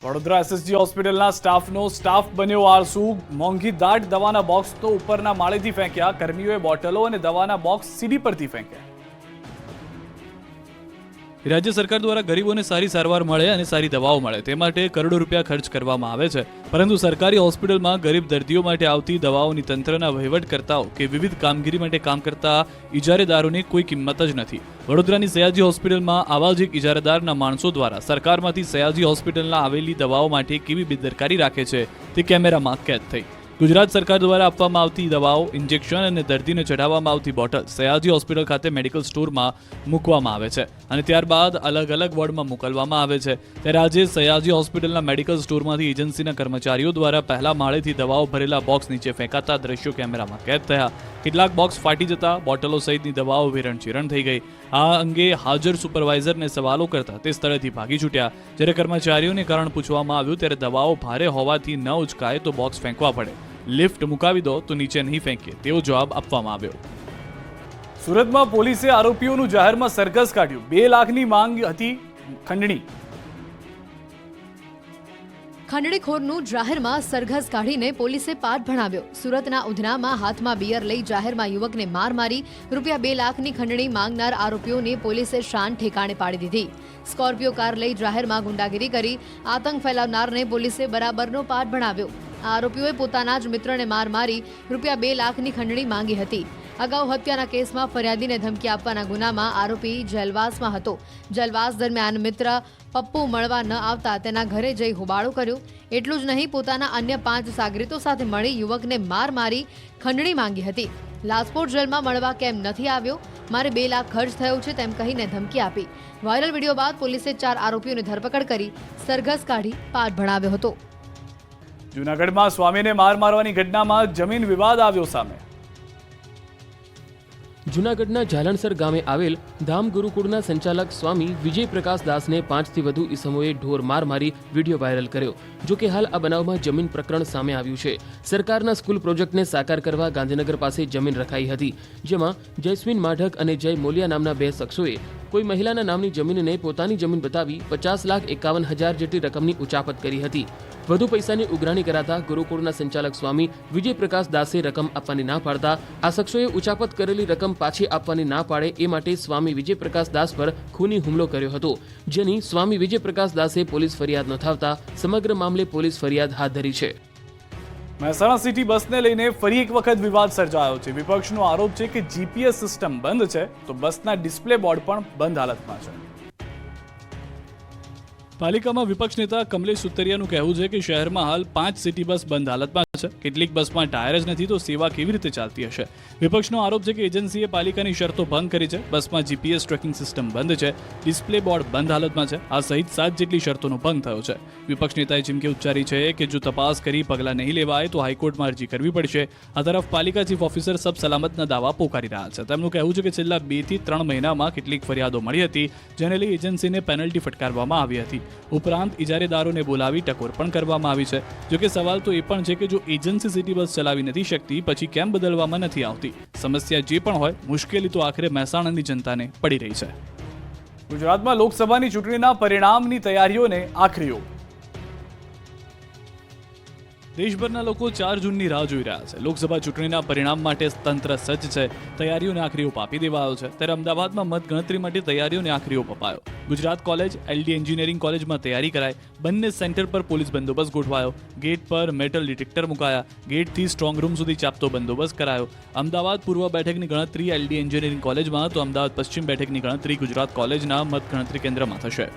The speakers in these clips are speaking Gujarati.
વડોદરા એસએસજી હોસ્પિટલના સ્ટાફ બન્યો આળસુ। મોંઘી દાટ દવાના બોક્સ તો ઉપરના માળેથી ફેંક્યા। કર્મીઓએ બોટલો અને દવાના બોક્સ સીડી પરથી ફેંક્યા। રાજ્ય સરકાર દ્વારા ગરીબોને સારી સારવાર મળે અને સારી દવાઓ મળે તે માટે કરોડો રૂપિયા ખર્ચ કરવામાં આવે છે, પરંતુ સરકારી હોસ્પિટલમાં ગરીબ દર્દીઓ માટે આવતી દવાઓની તંત્રના વહીવટકર્તાઓ કે વિવિધ કામગીરી માટે કામ કરતા ઇજારેદારોની કોઈ કિંમત જ નથી। વડોદરાની સયાજી હોસ્પિટલમાં આવા જ એક ઇજારેદારના માણસો દ્વારા સરકારમાંથી સયાજી હોસ્પિટલના આવેલી દવાઓ માટે કેવી બેદરકારી રાખે છે તે કેમેરામાં કેદ થઈ। ગુજરાત સરકાર દ્વારા આપવામાં આવતી દવાઓ, ઇન્જેક્શન અને દર્દીને ચઢાવવામાં આવતી બોટલ સયાજી હોસ્પિટલ ખાતે મેડિકલ સ્ટોરમાં મૂકવામાં આવે છે અને ત્યારબાદ અલગ અલગ વોર્ડમાં મોકલવામાં આવે છે। ત્યારે આજે સયાજી હોસ્પિટલના મેડિકલ સ્ટોરમાંથી એજન્સીના કર્મચારીઓ દ્વારા પહેલા માળેથી દવાઓ ભરેલા બોક્સ નીચે ફેંકાતા દ્રશ્યો કેમેરામાં કેદ થયા। કેટલાક બોક્સ ફાટી જતા બોટલો સહિતની દવાઓ વેરણચીરણ થઈ ગઈ। આ અંગે હાજર સુપરવાઇઝરને સવાલો કરતા તે સ્થળેથી ભાગી છૂટ્યા। જ્યારે કર્મચારીઓને કારણ પૂછવામાં આવ્યું ત્યારે દવાઓ ભારે હોવાથી ન ઉચકાય તો બોક્સ ફેંકવા પડે, લિફ્ટ મુકાવી દો તો નીચે નહીં ફેંકીએ તેવો જવાબ આપવામાં આવ્યો। સુરતમાં પોલીસે આરોપીઓનું જાહેરમાં સરઘસ કાઢ્યું। 2 લાખની માંગ હતી ખંડણી। ખંડણીખોરનું જાહેરમાં સરઘસ કાઢીને પોલીસે પાઠ ભણાવ્યો। સુરતના ઉધનામાં હાથમાં બિયર લઈ જાહેરમાં યુવકને માર મારી રૂપિયા 2 લાખની ખંડણી માંગનાર આરોપીઓને પોલીસે શાન ઠેકાણે પાડી દીધી। સ્કોર્પિયો કાર લઈ જાહેરમાં ગુંડાગીરી કરી આતંક ફેલાવનારને પોલીસે બરાબરનો પાઠ ભણાવ્યો। આ આરોપીઓએ પોતાના જ મિત્રને માર મારી રૂપિયા 2 લાખની ખંડણી માંગી હતી। અગાઉ હત્યાના કેસમાં ફરિયાદીને ધમકી આપવાના ગુનામાં આરોપી જેલવાસમાં હતો। જેલવાસ દરમિયાન મિત્ર પપ્પુ મળવા ન આવતા તેના ઘરે જઈ હોબાળો કર્યો। એટલું જ નહીં, પોતાના અન્ય 5 સાગરીતો સાથે મળી યુવકને માર મારી ખંડણી માંગી હતી। લાજપોર જેલમાં મળવા કેમ નથી આવ્યો, મારે 2 લાખ ખર્ચ થયો છે તેમ કહીને ધમકી આપી। વાયરલ વિડીયો બાદ પોલીસે 4 આરોપીઓની ધરપકડ કરી સરઘસ કાઢી પાઠ ભણાવ્યો હતો। જૂનાગઢમાં સ્વામીને માર મારવાની ઘટનામાં જમીન વિવાદ આવ્યો સામે। જૂનાગઢના ઝાલણસર ગામે આવેલ ધામ ગુરુકુળના સંચાલક સ્વામી વિજય પ્રકાશ દાસને 5થી વધુ ઈસમોએ ઢોર માર મારી વિડીયો વાયરલ કર્યો। જો કે હાલ આ બનાવમાં જમીન પ્રકરણ સામે આવ્યું છે। સરકારના સ્કૂલ પ્રોજેક્ટને સાકાર કરવા ગાંધીનગર પાસે જમીન રખાઈ હતી, જેમાં જયસ્વીન માઢક અને જય મોલિયા નામના 2 શખ્સોએ કોઈ મહિલાના નામની જમીનને પોતાની જમીન બતાવી 50,51,000 જેટલી રકમની ઉચાપત કરી હતી। વધુ પૈસાની ઉઘરાણી કરાતા ગુરુકુળના સંચાલક સ્વામી વિજય પ્રકાશ દાસે રકમ આપવાની ના પાડતા આ શખ્સોએ ઉચાપત કરેલી રકમ પાછી આપવાની ના પાડે એ માટે સ્વામી વિજય પ્રકાશ દાસ પર ખૂની હુમલો કર્યો હતો, જેની સ્વામી વિજય પ્રકાશ દાસે પોલીસ ફરિયાદ નોંધાવતા સમગ્ર મામલે પોલીસ ફરિયાદ હાથ ધરી છે। મહેસાણા સિટી બસને લઈને ફરી એક વખત વિવાદ સર્જાયો છે। વિપક્ષનો આરોપ છે કે જીપીએસ સિસ્ટમ બંધ છે તો બસના ડિસ્પ્લે બોર્ડ પણ બંધ હાલતમાં છે। પાલિકામાં વિપક્ષ નેતા કમલેશ સુતરિયાનું કહેવું છે કે શહેરમાં હાલ 5 સિટી બસ બંધ હાલતમાં છે। કેટલીક બસમાં ટાયર જ નથી તો સેવા કેવી રીતે ચાલતી હશે। વિપક્ષનો આરોપ છે કે એજન્સીએ પાલિકાની શરતો ભંગ કરી છે। બસમાં જીપીએસ ટ્રેકિંગ સિસ્ટમ બંધ છે, ડિસ્પ્લે બોર્ડ બંધ હાલતમાં છે, આ સહિત 7 જેટલી શરતોનો ભંગ થયો છે। વિપક્ષ નેતાએ ચીમકી ઉચ્ચારી છે કે જો તપાસ કરી પગલાં નહીં લેવાય તો હાઈકોર્ટમાં અરજી કરવી પડશે। આ તરફ પાલિકા ચીફ ઓફિસર સબ સલામતના દાવા પોકારી રહ્યા છે। તેમનું કહેવું છે કે છેલ્લા 2 થી 3 મહિનામાં કેટલીક ફરિયાદો મળી હતી, જેને લઈ એજન્સીને પેનલ્ટી ફટકારવામાં આવી હતી। ઉપરાંત ઇજારેદારોને બોલાવી ટકોર પણ કરવામાં આવી છે। જોકે સવાલ તો એ પણ છે કે જો એજન્સી સિટી બસ ચલાવી નથી શકતી પછી કેમ બદલવામાં નથી આવતી। સમસ્યા જે પણ હોય, મુશ્કેલી તો આખરે મહેસાણાની જનતાને પડી રહી છે। ગુજરાતમાં લોકસભાની ચૂંટણીના પરિણામની તૈયારીઓને આખરી ઓપ। દેશભરના લોકો 4 જૂનની રાહ જોઈ રહ્યા છે। લોકસભા ચૂંટણીના પરિણામ માટે તંત્ર સજ્જ છે, તૈયારીઓને આખરી ઓપ આપી દેવાયો છે। ત્યારે અમદાવાદમાં મતગણતરી માટે તૈયારીઓને આખરી ઓપ અપાયો। ગુજરાત કોલેજ, એલડી એન્જિનિયરિંગ કોલેજમાં તૈયારી કરાઈ। બંને સેન્ટર પર પોલીસ બંદોબસ્ત ગોઠવાયો। ગેટ પર મેટલ ડિટેક્ટર મુકાયા। ગેટથી સ્ટ્રોંગ રૂમ સુધી ચાપતો બંદોબસ્ત કરાયો। અમદાવાદ પૂર્વ બેઠકની ગણતરી એલડી એન્જિનિયરિંગ કોલેજમાં તો અમદાવાદ પશ્ચિમ બેઠકની ગણતરી ગુજરાત કોલેજના મતગણતરી કેન્દ્રમાં થશે।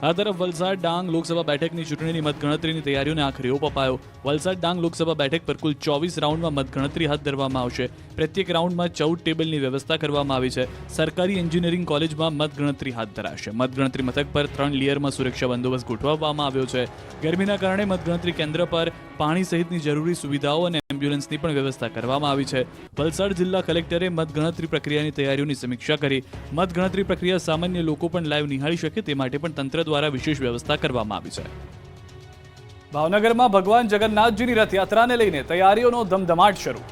આ તરફ વલસાડ ડાંગ લોકસભા બેઠકની ચૂંટણીની મતગણતરીની તૈયારીઓને આખરી ઓપ અપાયો। વલસાડ ડાંગ લોકસભા બેઠક પર કુલ 24 રાઉન્ડમાં મતગણતરી હાથ ધરવામાં આવશે। પ્રત્યેક રાઉન્ડમાં 14 ટેબલની વ્યવસ્થા કરવામાં આવી છે। સરકારી એન્જિનિયરિંગ કોલેજમાં મતગણતરી હાથ ધરાશે। મતગણતરી મથક પર 3 લેયરમાં સુરક્ષા બંદોબસ્ત ગોઠવવામાં આવ્યો છે। ગરમીના કારણે મતગણતરી કેન્દ્ર પર પાણી સહિતની જરૂરી સુવિધાઓ અને એમ્બ્યુલન્સની પણ વ્યવસ્થા કરવામાં આવી છે। વલસાડ જિલ્લા કલેક્ટરે મતગણતરી પ્રક્રિયાની તૈયારીઓની સમીક્ષા કરી। મતગણતરી પ્રક્રિયા સામાન્ય લોકો પણ લાઈવ નિહાળી શકે તે માટે પણ તંત્ર દ્વારા વિશેષ વ્યવસ્થા કરવામાં આવી છે। ભાવનગરમાં ભગવાન જગન્નાથજીની રથયાત્રાને લઈને તૈયારીઓનો ધમધમાટ શરૂ।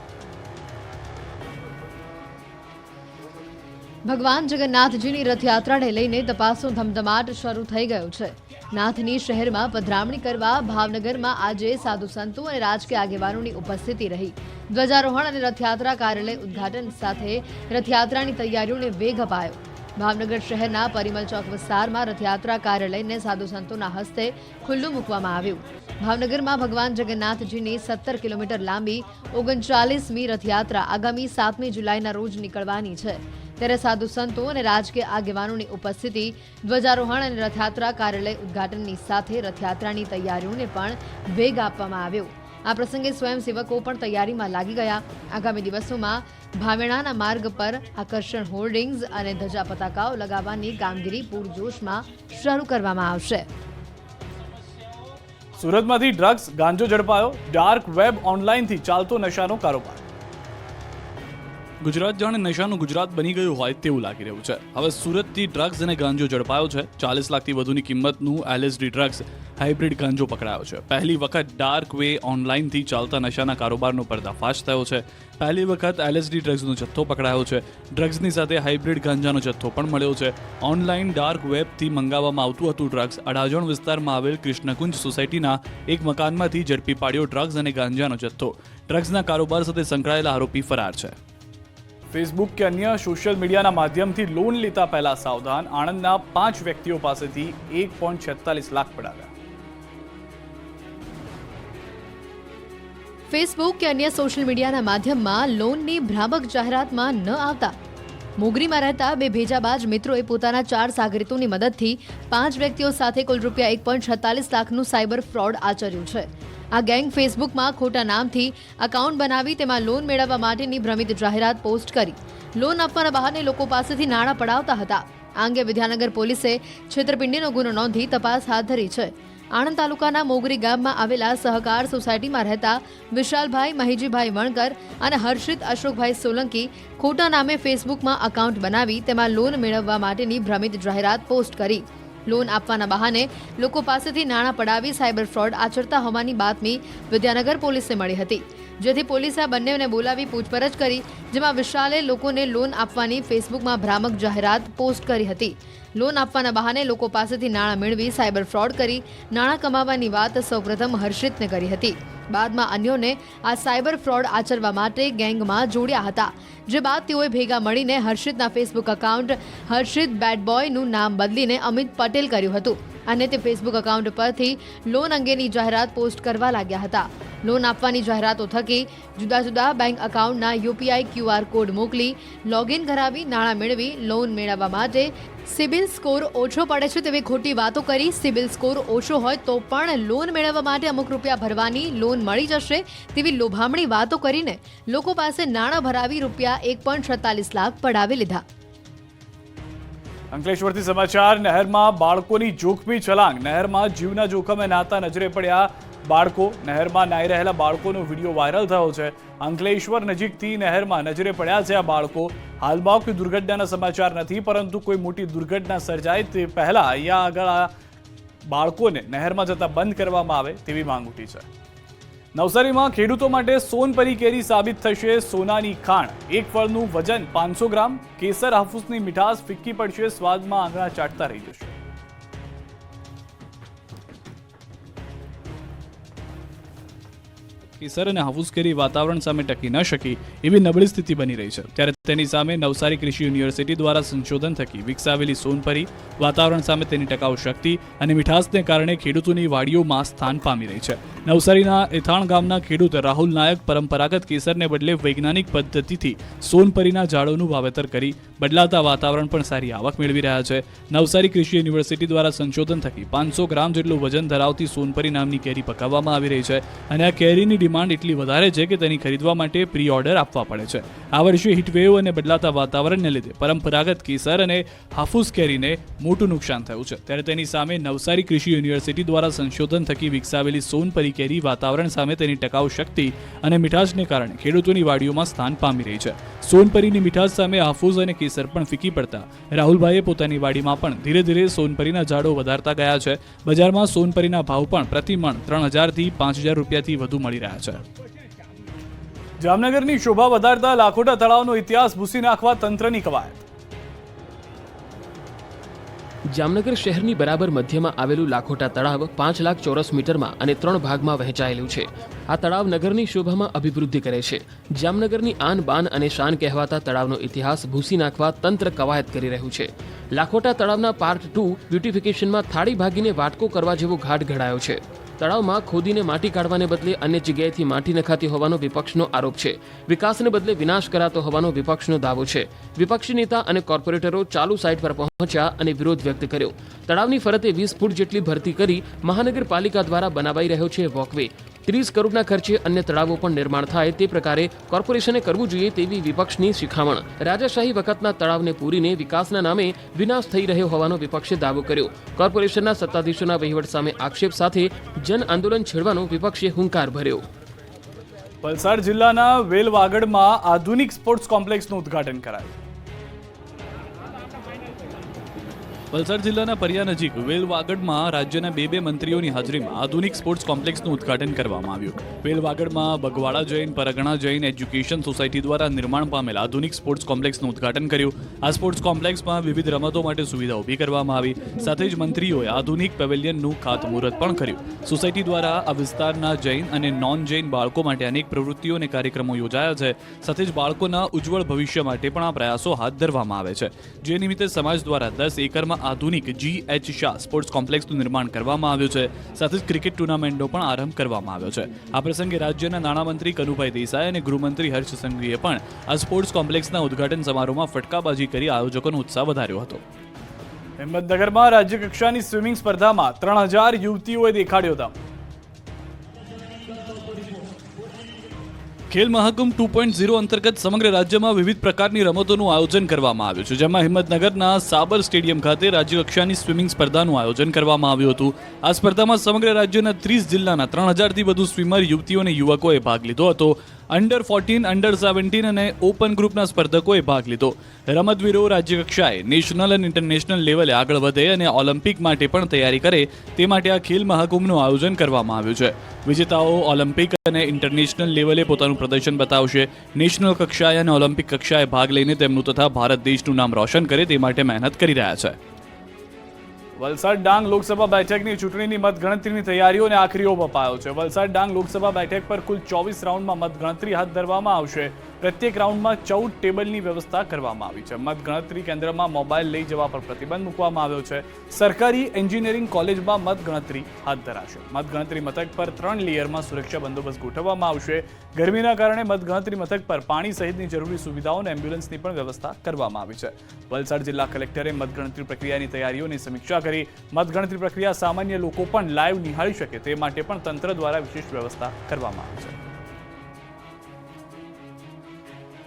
ભગવાન જગન્નાથજીની રથયાત્રાને લઈને તપાસનો ધમધમાટ શરૂ થઈ ગયો છે। નાથની શહેરમાં પધરામણી કરવા ભાવનગરમાં આજે સાધુ સંતો અને રાજકીય આગેવાનોની ઉપસ્થિતિ રહી. ધ્વજારોહણ અને રથયાત્રા કાર્યાલય ઉદ્ઘાટન સાથે રથયાત્રાની તૈયારીઓને વેગ અપાયો. ભાવનગર શહેરના પરિમલ ચોક વિસ્તારમાં રથયાત્રા કાર્યાલયને સાધુ સંતોના હસ્તે ખુલ્લું મૂકવામાં આવ્યું. ભાવનગરમાં ભગવાન જગન્નાથજીની 17 કિલોમીટર લાંબી 39મી રથયાત્રા આગામી 7મી જુલાઈના રોજ નીકળવાની છે. ત્યારે સાધુ સંતો અને રાજકીય આગેવાનોની ઉપસ્થિતિ, ધ્વજારોહણ અને રથયાત્રા કાર્યાલય ઉદ્ઘાટનની સાથે રથયાત્રાની તૈયારીઓને પણ વેગ આપવામાં આવ્યો. આ પ્રસંગે સ્વયંસેવકો પણ તૈયારીમાં લાગી ગયા. આગામી દિવસોમાં ભાવેણાના માર્ગ પર આકર્ષણ હોર્ડિંગ્સ અને ધજા પતાકાઓ લગાવવાની કામગીરી પૂરજોશમાં શરૂ કરવામાં આવશે. સુરતમાંથી ડ્રગ્સ ગાંજો ઝડપાયો. ડાર્ક વેબ ઓનલાઈનથી ચાલતો નશાનો કારોબાર. ગુજરાત જાણે નશાનું ગુજરાત બની ગયું હોય તેવું લાગી રહ્યું છે. હવે સુરતથી ડ્રગ્સ અને ગાંજો ઝડપાયો છે. 40 લાખથી વધુની કિંમતનું LSD ડ્રગ્સ હાઇબ્રિડ ગાંજો પકડાયો છે. પહેલી વખત ડાર્ક વે ઓનલાઈનથી ચાલતા નશાના કારોબારનો પર્દાફાશ થયો છે. પહેલી વખત LSD ડ્રગ્સનો જથ્થો પકડાયો છે. ડ્રગ્સની સાથે હાઇબ્રિડ ગાંજાનો જથ્થો પણ મળ્યો છે. ઓનલાઈન ડાર્ક વેબથી મંગાવવામાં આવતું હતું ડ્રગ્સ. અડાજણ વિસ્તારમાં આવેલ કૃષ્ણકુંજ સોસાયટીના એક મકાનમાંથી ઝડપી પાડ્યો ડ્રગ્સ અને ગાંજાનો જથ્થો. ડ્રગ્સના કારોબાર સાથે સંકળાયેલા આરોપી ફરાર છે. ફેસબુક કે અન્ય સોશિયલ મીડિયાના માધ્યમથી લોન લેતા પહેલા સાવધાન. આણંદના 5 વ્યક્તિઓ પાસેથી 1.46 લાખ પડાવ્યા. ફેસબુક કે અન્ય સોશિયલ મીડિયાના માધ્યમમાં લોનની ભ્રામક જાહેરાતમાં ન આવતા મોગરીમાં રહેતા 2 ભેજાબાજ મિત્રોએ પોતાના 4 સાગરીતોની મદદથી 5 વ્યક્તિઓ સાથે કુલ રૂપિયા 1.46 લાખનું સાયબર ફ્રોડ આચર્યું છે. આ ગેંગ ફેસબુકમાં ખોટા નામથી એકાઉન્ટ બનાવી તેમાં લોન મેળવવા માટેની ભ્રમિત જાહેરાત પોસ્ટ કરી લોન આપવાના બહાને લોકો પાસેથી નાણાં પડાવતા હતા. આ અંગે વિદ્યાનગર પોલીસે છેતરપિંડીનો ગુનો નોંધી તપાસ હાથ ધરી છે. આણંદ તાલુકાના મોગરી ગામમાં આવેલા સહકાર સોસાયટીમાં રહેતા વિશાલભાઈ મહીજીભાઈ વણકર અને હર્ષિત અશોકભાઈ સોલંકી ખોટા નામે ફેસબુકમાં એકાઉન્ટ બનાવી તેમાં લોન મેળવવા માટેની ભ્રમિત જાહેરાત પોસ્ટ કરી લોન આપવાના બહાને લોકો પાસેથી નાણાં પડાવી સાયબર ફ્રોડ આચરતા હોવાની બાતમી વિદ્યાનગર પોલીસને મળી હતી. જેથી પોલીસે આ બંનેને બોલાવી પૂછપરછ કરી, જેમાં વિશાલે લોકોને લોન આપવાની ફેસબુકમાં ભ્રામક જાહેરાત પોસ્ટ કરી હતી. લોન આપવાના બહાને લોકો પાસેથી નાણાં મેળવી સાયબર ફ્રોડ કરી નાણાં કમાવાની વાત સૌપ્રથમ હર્ષિતને કરી હતી. બાદમાં અન્યોને આ સાયબર ફ્રોડ આચરવા માટે ગેંગમાં જોડ્યા હતા. જે બાદ તેઓએ ભેગા મળીને હર્ષિતના ફેસબુક એકાઉન્ટ હર્ષિત બેડ બોયનું નામ બદલીને અમિત પટેલ કર્યું હતું અને તે ફેસબુક એકાઉન્ટ પરથી લોન અંગેની જાહેરાત પોસ્ટ કરવા લાગ્યા હતા. લોન આપવાની જાહેરાતો થકી જુદા જુદા બેંક એકાઉન્ટના UPI QR કોડ મોકલી લોગિન કરાવી નાણાં મેળવી લોન મેળવવા માટે સિબિલ સ્કોર ઓછો પડે છે તેવી ખોટી વાતો કરી સિબિલ સ્કોર ઓછો હોય તો પણ લોન મેળવવા માટે અમુક રૂપિયા ભરવાની, લોન મળી જશે તેવી લોભામણી વાતો કરીને લોકો પાસે નાણાં ભરાવી રૂપિયા 1.46 લાખ પડાવી લીધા. અંકલેશ્વરથી સમાચાર. નહેરમાં બાળકોની જોખમી છલાંગ. નહેરમાં જીવના જોખમે નાતા નજરે પડ્યા બાળકો. નહેરમાં નાહી રહેલા બાળકોનો વિડીયો વાયરલ થયો છે. અંકલેશ્વર નજીકથી નહેરમાં નજરે પડ્યા છે આ બાળકો. હાલમાં કોઈ દુર્ઘટનાના સમાચાર નથી, પરંતુ કોઈ મોટી દુર્ઘટના સર્જાય તે પહેલા અહીંયા આગળ આ બાળકોને નહેરમાં જતા બંધ કરવામાં આવે તેવી માંગ ઉઠી છે. નવસારીમાં ખેડૂતો માટે સોનપરી કેરી સાબિત થશે સોનાની ખાણ. એક ફળનું વજન 500 ગ્રામ. કેસર હાફૂસની મીઠાશ ફિક્કી પડશે, સ્વાદમાં આંગળા ચાટતા રહી જશે. કેસર અને હાફૂસ કેરી વાતાવરણ સામે ટકી ન શકી એવી નબળી સ્થિતિ બની રહી છે. ત્યારે તેની સામે નવસારી કૃષિ યુનિવર્સિટી દ્વારા સંશોધન થકી વિકસાવેલી સોનપરી વાતાવરણ સામે તેની ટકાઉ શક્તિ અને મીઠાશને કારણે ખેડૂતોની વાડીઓમાં સ્થાન પામી રહી છે. નવસારીના એથાણ ગામના ખેડૂત રાહુલ નાયક પરંપરાગત કેસરને બદલે વૈજ્ઞાનિક પદ્ધતિથી સોનપરીના ઝાડોનું વાવેતર કરી બદલાતા વાતાવરણ પણ સારી આવક મેળવી રહ્યા છે. નવસારી કૃષિ યુનિવર્સિટી દ્વારા સંશોધન થકી 500 ગ્રામ જેટલું વજન ધરાવતી સોનપરી નામની કેરી પકાવવામાં આવી રહી છે અને આ કેરીની ડિમાન્ડ એટલી વધારે છે કે તેની ખરીદવા માટે પ્રી ઓર્ડર આપવા પડે છે. આ વર્ષે હીટવેવ અને બદલાતા વાતાવરણને લીધે પરંપરાગત કેસર અને હાફૂસ કેરીને મોટું નુકસાન થયું છે. ત્યારે તેની સામે નવસારી કૃષિ યુનિવર્સિટી દ્વારા સંશોધન થકી વિકસાવેલી સોનપરી કેરી વાતાવરણ સામે તેની ટકાઉ શક્તિ અને મીઠાશને કારણે ખેડૂતોની વાડીઓમાં સ્થાન પામી રહી છે. સોનપરીની મીઠાશ સામે હાફૂસ અને કેસર પણ ફીકી પડતા રાહુલભાઈએ પોતાની વાડીમાં પણ ધીરે ધીરે સોનપરીના ઝાડો વધારતા ગયા છે. બજારમાં સોનપરીના ભાવ પણ પ્રતિ મણ 3000 થી 5000 રૂપિયાથી વધુ મળી રહ્યા છે. જામનગરની શોભા વધારતા લાખોટા તળાવનો ઇતિહાસ ભૂસી નાખવા તંત્રની કવાયત. જામનગર શહેરની બરાબર મધ્યમાં આવેલું લાખોટા તળાવ 5 લાખ ચોરસ મીટરમાં અને 3 ભાગમાં વહેંચાયેલું છે. આ તળાવ નગરની શોભામાં અભિવૃદ્ધિ કરે છે. જામનગરની આન બાન અને શાન કહેવાતા તળાવનો ઇતિહાસ ભૂસી નાખવા તંત્ર કવાયત કરી રહ્યું છે. લાખોટા તળાવના પાર્ટ 2 બ્યુટિફિકેશનમાં થાળી ભાગીને વાટકો કરવા જેવો ઘાટ ઘડાયો છે. તળાવમાં ખોદીને માટી કાઢવાને બદલે અન્ય જગ્યાએથી માટી નખાતી હોવાનો વિપક્ષનો આરોપ છે. વિકાસને બદલે વિનાશ કરાતો હોવાનો વિપક્ષનો દાવો છે. વિપક્ષી નેતા અને કોર્પોરેટરો ચાલુ સાઇટ પર પહોંચ્યા અને વિરોધ વ્યક્ત કર્યો. તળાવની ફરતે 20 ફૂટ જેટલી ભરતી કરી મહાનગરપાલિકા દ્વારા બનાવાઈ રહ્યો છે વોકવે. 30 કરોડના ખર્ચે અન્ય તળાવો પણ નિર્માણ થાય તે પ્રકારે કોર્પોરેશને કરવું જોઈએ તેવી વિપક્ષની શિખામણ. રાજાશાહી વખતના તળાવને પૂરીને વિકાસના નામે વિનાશ થઈ રહ્યો હોવાનો વિપક્ષે દાવો કર્યો. કોર્પોરેશનના સત્તાધીશોના વહીવટ સામે આક્ષેપ સાથે જન આંદોલન છેડવાનો વિપક્ષે હુંકાર ભર્યો. વલસાડ જિલ્લાના વેલવાગડમાં આધુનિક સ્પોર્ટ્સ કોમ્પ્લેક્સનું ઉદ્ઘાટન કરાયું. વલસાડ જિલ્લાના પરિયા નજીક વેલવાગડમાં રાજ્યના બે મંત્રીઓની હાજરીમાં આધુનિક સ્પોર્ટ્સ કોમ્પ્લેક્સનું ઉદ્ઘાટન કરવામાં આવ્યું. વેલવાગડમાં બગવાડા જૈન પરગણા જૈન એજ્યુકેશન સોસાયટી દ્વારા નિર્માણ પામેલ આધુનિક સ્પોર્ટ્સ કોમ્પ્લેક્સનું ઉદ્ઘાટન કર્યું. આ સ્પોર્ટ્સ કોમ્પ્લેક્સમાં વિવિધ રમતો માટે સુવિધા ઊભી કરવામાં આવી. સાથે જ મંત્રીઓએ આધુનિક પેવેલિયનનું ખાતમુહૂર્ત પણ કર્યું. સોસાયટી દ્વારા આ વિસ્તારના જૈન અને નોન જૈન બાળકો માટે અનેક પ્રવૃત્તિઓ અને કાર્યક્રમો યોજાયા છે. સાથે જ બાળકોના ઉજ્જવળ ભવિષ્ય માટે પણ આ પ્રયાસો હાથ ધરવામાં આવે છે. જે નિમિત્તે સમાજ દ્વારા 10 એકરમાં આધુનિક G.H. શાહ સ્પોર્ટ્સ કોમ્પ્લેક્સનું નિર્માણ કરવામાં આવ્યું છે. સાથે જ ક્રિકેટ ટુર્નામેન્ટનો પણ આરંભ કરવામાં આવ્યો છે. આ પ્રસંગે રાજ્યના નાણામંત્રી કનુભાઈ દેસાઈ અને ગૃહમંત્રી હર્ષ સંઘવીએ પણ આ સ્પોર્ટ્સ કોમ્પ્લેક્સના ઉદ્ઘાટન સમારોહમાં ફટકાબાજી કરી આયોજકોનો ઉત્સાહ વધાર્યો હતો. હિંમતનગરમાં રાજ્યકક્ષાની સ્વિમિંગ સ્પર્ધામાં 3000 યુવતીઓએ દેખાડ્યો દમ. ખેલ મહાકુંભ 2.0 અંતર્ગત સમગ્ર રાજ્યમાં વિવિધ પ્રકારની રમતોનું આયોજન કરવામાં આવ્યું છે. જેમાં હિંમતનગરના સાબર સ્ટેડિયમ ખાતે રાજ્યકક્ષાની સ્વિમિંગ સ્પર્ધાનું આયોજન કરવામાં આવ્યું હતું. આ સ્પર્ધામાં સમગ્ર રાજ્યના 30 જિલ્લાના 3000થી વધુ સ્વિમર યુવતીઓ અને યુવકોએ ભાગ લીધો હતો. અંડર 14, અંડર 17 અને ઓપન ગ્રુપના સ્પર્ધકોએ ભાગ લીધો. રમતવીરો રાજ્યકક્ષાએ નેશનલ અને ઇન્ટરનેશનલ લેવલે આગળ વધે અને ઓલિમ્પિક માટે પણ તૈયારી કરે તે માટે આ ખેલ મહાકુંભનું આયોજન કરવામાં આવ્યું છે. વિજેતાઓ ઓલિમ્પિક અને ઇન્ટરનેશનલ લેવલે પોતાનું પ્રદર્શન બતાવશે. નેશનલ કક્ષાએ અને ઓલિમ્પિક કક્ષાએ ભાગ લઈને તેમનું તથા ભારત દેશનું નામ રોશન કરે તે માટે મહેનત કરી રહ્યા છે. વલસાડ ડાંગ લોકસભા બેઠકની ચૂંટણીની મતગણતરીની તૈયારીઓને આખરી ઓપ અપાયો છે. વલસાડ ડાંગ લોકસભા બેઠક પર કુલ 24 રાઉન્ડમાં મતગણતરી હાથ ધરવામાં આવશે. પ્રત્યેક રાઉન્ડમાં 14 ટેબલની વ્યવસ્થા કરવામાં આવી છે. મતગણતરી કેન્દ્રમાં મોબાઈલ લઈ જવા પર પ્રતિબંધ મૂકવામાં આવ્યો છે. સરકારી એન્જિનિયરિંગ કોલેજમાં મતગણતરી હાથ ધરાશે. મતગણતરી મથક પર 3 લેયરમાં સુરક્ષા બંદોબસ્ત ગોઠવવામાં આવશે. ગરમીના કારણે મતગણતરી મથક પર પાણી સહિતની જરૂરી સુવિધાઓ અને એમ્બ્યુલન્સની પણ વ્યવસ્થા કરવામાં આવી છે. વલસાડ જિલ્લા કલેક્ટરે મતગણતરી પ્રક્રિયાની તૈયારીઓની સમીક્ષા કરી. મતગણતરી પ્રક્રિયા સામાન્ય લોકો પણ લાઈવ નિહાળી શકે તે માટે પણ તંત્ર દ્વારા વિશેષ વ્યવસ્થા કરવામાં આવી છે.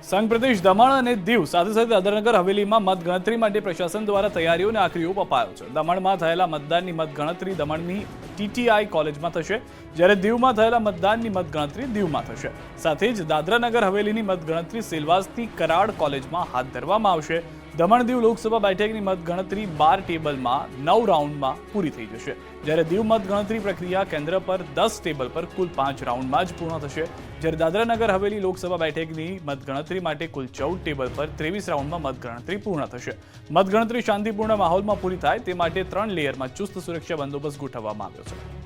સંઘ પ્રદેશ દમણ અને દીવ સાથે સાથે દાદરાનગર હવેલીમાં મતગણતરી માટે પ્રશાસન દ્વારા તૈયારીઓને આખરી ઓપ અપાયો છે. દમણમાં થયેલા મતદાનની મતગણતરી દમણની TTI કોલેજમાં થશે, જ્યારે દીવમાં થયેલા મતદાનની મતગણતરી દીવમાં થશે. સાથે જ દાદરાનગર હવેલીની મતગણતરી સેલવાસની કરાડ કોલેજમાં હાથ ધરવામાં આવશે. દમણ દીવ લોકસભા બેઠકની મતગણતરી 12 ટેબલમાં 9 રાઉન્ડમાં પૂરી થઈ જશે, જ્યારે દીવ મતગણતરી પ્રક્રિયા કેન્દ્ર પર 10 ટેબલ પર કુલ 5 રાઉન્ડમાં જ પૂર્ણ થશે, જ્યારે દાદરાનગર હવેલી લોકસભા બેઠકની મતગણતરી માટે કુલ 14 ટેબલ પર 23 રાઉન્ડમાં મતગણતરી પૂર્ણ થશે. મતગણતરી શાંતિપૂર્ણ માહોલમાં પૂરી થાય તે માટે 3 લેયરમાં ચુસ્ત સુરક્ષા બંદોબસ્ત ગોઠવવામાં આવ્યો છે.